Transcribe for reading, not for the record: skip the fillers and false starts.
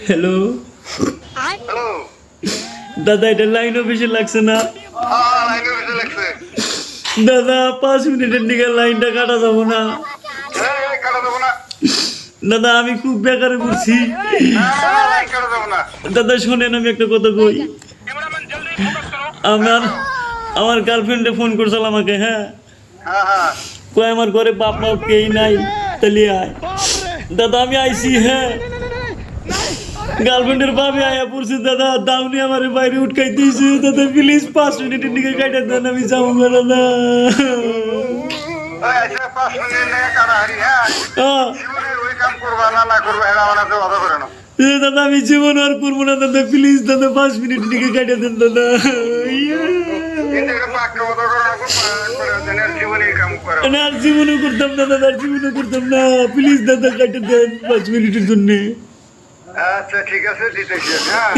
Hello hello. দাদা, এটা line অফিসে লাগছে না? হ্যাঁ, লাইনে বসে লাগছে। দাদা 5 মিনিটের দিকে লাইনটা কাটা যাবো না? কাটা যাবো না। দাদা আমি খুব বেকারে পড়ছি। লাইন কাটা যাবো না। দাদা শোনেন, আমি একটা কথা কই। আমার আমার গার্লফ্রেন্ডে ফোন করছিল আমাকে, হ্যাঁ, হ্যাঁ হ্যাঁ কয় আমার ঘরে বাপ মা কেই নাই, তাহলে আয়। দাদা আমি আইছি, হ্যাঁ, গার্লফ্রেন্ডের ভাবে আয়া পড়ছে। দাদা দাউনি আমার বাইরে উঠকাই দিয়েছে। দাদা প্লিজ 5 মিনিটের দিকে কাটা দেন, আমি যাবো না দাদা। ওই আচ্ছা, 5 মিনিট লেগে কাটাহারি, হ্যাঁ। জীবনে ওই কাম করবা না করবা, এটা আমার হাতে কথা করে না। দাদা আমি জীবন আর করবো না দাদা, প্লিজ দাদা 5 মিনিটের দিকে কাটা দেন দাদা। কিন্তু এটা পাক্কা কথা করে না, করে দেন, আর জীবনে এই কাম করে না। না, আর জীবনও করতাম না দাদা, আর জীবনও করতাম না। প্লিজ দাদা কাটে দেন 5 মিনিটের জন্য। আচ্ছা ঠিক আছে, দিতেছি, হ্যাঁ।